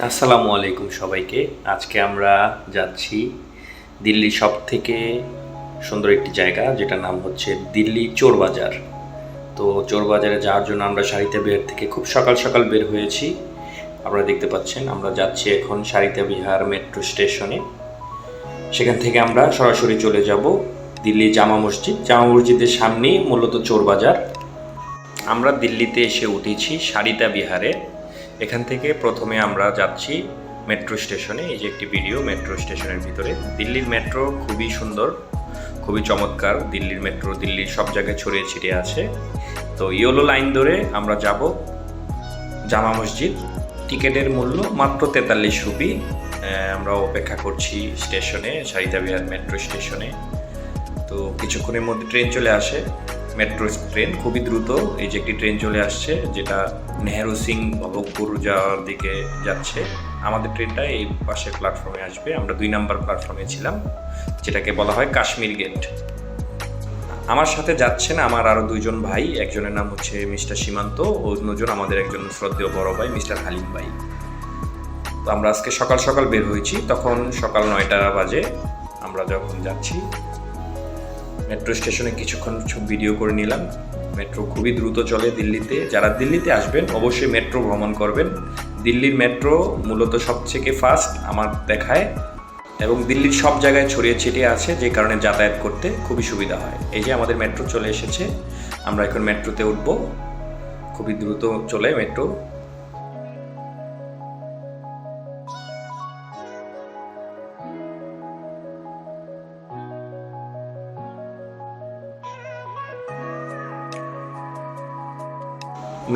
আসসালামু আলাইকুম সবাইকে। আজকে আমরা যাচ্ছি দিল্লির সবথেকে সুন্দর একটি জায়গা, যেটার নাম হচ্ছে দিল্লি চোর বাজার। তো চোর বাজারে যাওয়ার জন্য আমরা সারিতা বিহার থেকে খুব সকাল সকাল বের হয়েছি। আপনারা দেখতে পাচ্ছেন আমরা যাচ্ছি এখন সারিতা বিহার মেট্রো স্টেশনে। সেখান থেকে আমরা সরাসরি চলে যাব দিল্লি জামা মসজিদ। জামা মসজিদের সামনেই মূলত চোর বাজার। আমরা দিল্লিতে এসে উঠেছি সারিতা বিহারে। এখান থেকে প্রথমে আমরা যাচ্ছি মেট্রো স্টেশনে। এই যে একটি ভিডিও মেট্রো স্টেশনের ভিতরে। দিল্লির মেট্রো খুবই সুন্দর, খুবই চমৎকার। দিল্লির মেট্রো দিল্লির সব জায়গায় ছড়িয়ে ছিটিয়ে আছে। তো ইয়েলো লাইন ধরে আমরা যাব জামা মসজিদ। টিকিটের মূল্য মাত্র 43 রুপি। আমরা অপেক্ষা করছি স্টেশনে, সারিতা বিহার মেট্রো স্টেশনে। তো কিছুক্ষণের মধ্যে ট্রেন চলে আসে, মেট্রো ট্রেন খুবই দ্রুত। এই যে একটি ট্রেন চলে আসছে যেটা নেহেরু সিং ভবকপুর যাওয়ার দিকে যাচ্ছে। আমাদের ট্রেনটা এই পাশের প্ল্যাটফর্মে আসবে। আমরা 2 নাম্বার প্ল্যাটফর্মে ছিলাম, যেটাকে বলা হয় কাশ্মীর গেট। আমার সাথে যাচ্ছেন আমার আরও 2জন ভাই। একজনের নাম হচ্ছে মিস্টার সীমান্ত, অন্যজন আমাদের একজন শ্রদ্ধেয় বড় ভাই মিস্টার হালিম ভাই। তো আমরা আজকে সকাল সকাল বের হয়েছি, তখন সকাল 9টা বাজে। আমরা যখন যাচ্ছি মেট্রো স্টেশনে কিছুক্ষণ ভিডিও করে নিলাম। মেট্রো খুবই দ্রুত চলে দিল্লিতে। যারা দিল্লিতে আসবেন অবশ্যই মেট্রো ভ্রমণ করবেন। দিল্লির মেট্রো মূলত সবথেকে ফাস্ট আমার দেখায়, এবং দিল্লির সব জায়গায় ছড়িয়ে ছিটিয়ে আছে, যে কারণে যাতায়াত করতে খুবই সুবিধা হয়। এই যে আমাদের মেট্রো চলে এসেছে, আমরা এখন মেট্রোতে উঠবো। খুবই দ্রুত চলে মেট্রো।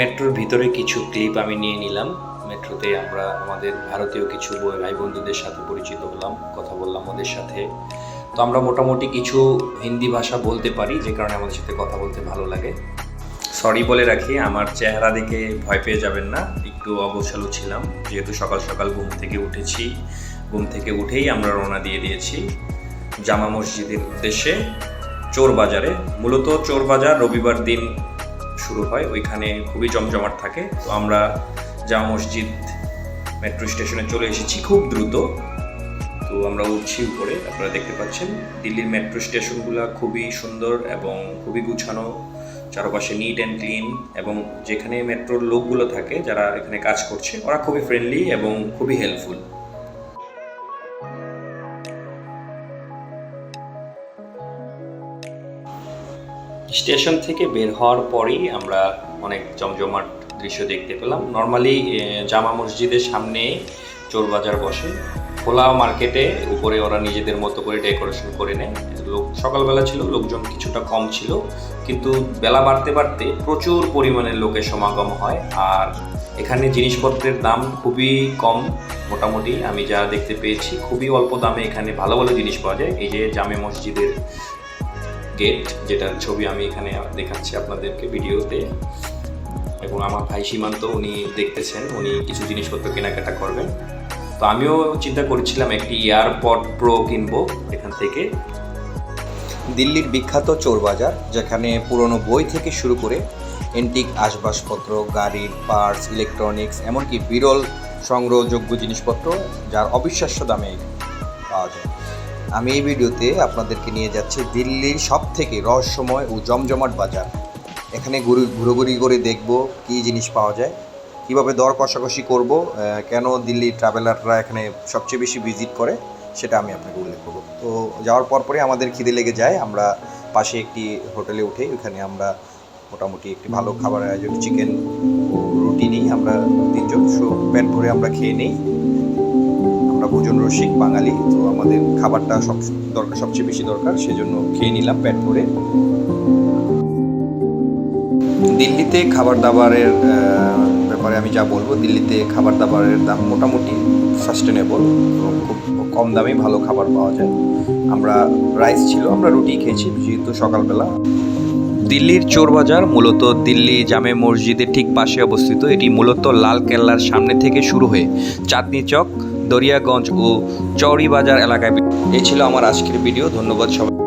মেট্রোর ভিতরে কিছু ক্লিপ আমি নিয়ে নিলাম। মেট্রোতে আমরা আমাদের ভারতীয় কিছু ভাই বন্ধুদের সাথে পরিচিত হলাম, কথা বললাম ওদের সাথে। তো আমরা মোটামুটি কিছু হিন্দি ভাষা বলতে পারি, যে কারণে আমাদের সাথে কথা বলতে ভালো লাগে। সরি বলে রাখি, আমার চেহারা দেখে ভয় পেয়ে যাবেন না, একটু অগোছালো ছিলাম যেহেতু সকাল সকাল ঘুম থেকে উঠেছি। ঘুম থেকে উঠেই আমরা রওনা দিয়ে দিয়েছি জামা মসজিদের উদ্দেশ্যে চোর বাজারে। মূলত চোর বাজার রবিবার দিন শুরু হয়, ওইখানে খুবই জমজমাট থাকে। তো আমরা জামা মসজিদ মেট্রো স্টেশনে চলে এসেছি খুব দ্রুত। তো আমরা উঠছি উপরে। আপনারা দেখতে পাচ্ছেন দিল্লির মেট্রো স্টেশনগুলো খুবই সুন্দর এবং খুবই গুছানো, চারপাশে নিট অ্যান্ড ক্লিন। এবং যেখানে মেট্রোর লোকগুলো থাকে যারা এখানে কাজ করছে, ওরা খুবই ফ্রেন্ডলি এবং খুবই হেল্পফুল। স্টেশন থেকে বের হওয়ার পরেই আমরা অনেক জমজমাট দৃশ্য দেখতে পেলাম। নর্মালি জামা মসজিদের সামনে চোর বাজার বসে, খোলা মার্কেটে উপরে ওরা নিজেদের মতো করে ডেকোরেশন করে নেয়। লোক সকালবেলা ছিল, লোকজন কিছুটা কম ছিল, কিন্তু বেলা বাড়তে বাড়তে প্রচুর পরিমাণে লোকের সমাগম হয়। আর এখানে জিনিসপত্রের দাম খুবই কম। মোটামুটি আমি যা দেখতে পেয়েছি খুবই অল্প দামে এখানে ভালো ভালো জিনিস পাওয়া যায়। এই যে জামে মসজিদের গেট, যেটার ছবি আমি এখানে দেখাচ্ছি আপনাদেরকে ভিডিওতে, এবং আমার ভাই সীমান্ত উনি দেখতেছেন, উনি কিছু জিনিসপত্র কেনাকাটা করবেন। তো আমিও চিন্তা করেছিলাম একটি এয়ারপড প্রো কিনবো এখান থেকে। দিল্লির বিখ্যাত চোর বাজার, যেখানে পুরনো বই থেকে শুরু করে এন্টিক আসবাবপত্র, গাড়ির পার্টস, ইলেকট্রনিক্স, এমনকি বিরল সংগ্রহযোগ্য জিনিসপত্র যার অবিশ্বাস্য দামে পাওয়া যায়। আমি এই ভিডিওতে আপনাদেরকে নিয়ে যাচ্ছি দিল্লির সবথেকে রহস্যময় ও জমজমাট বাজার। এখানে ঘুরোঘুরি করে দেখব কী জিনিস পাওয়া যায়, কীভাবে দর কষাকষি করব, কেন দিল্লি ট্রাভেলাররা এখানে সবচেয়ে বেশি ভিজিট করে, সেটা আমি আপনাকে উল্লেখ করব। তো যাওয়ার পরে আমাদের খিদে লেগে যায়। আমরা পাশে একটি হোটেলে উঠে ওখানে আমরা মোটামুটি একটি ভালো খাবার আয়োজন, চিকেন ও রুটি নিই। আমরা 3 জন পেট ভরে আমরা খেয়ে নিই। আমরা ভোজন রসিক বাঙালি, তো আমাদের খাবারটা সবচেয়ে বেশি দরকার, সেজন্য খেয়ে নিলাম পেট ভরে। দিল্লিতে খাবার দাবারের ব্যাপারে আমি যা বলবো, দিল্লিতে খাবার দাবারের দাম মোটামুটি সাস্টেনেবল এবং খুব কম দামে ভালো খাবার পাওয়া যায়। আমরা রাইস ছিল, আমরা রুটি খেয়েছি যেহেতু সকালবেলা। দিল্লির চোর বাজার মূলত দিল্লি জামে মসজিদের ঠিক পাশে অবস্থিত। এটি মূলত লাল কেল্লার সামনে থেকে শুরু হয়ে চাঁদনি চক, দরিয়াগঞ্জ ও চৌরি বাজার এলাকায়। এই ছিল আমার আজকের ভিডিও। ধন্যবাদ সবাই।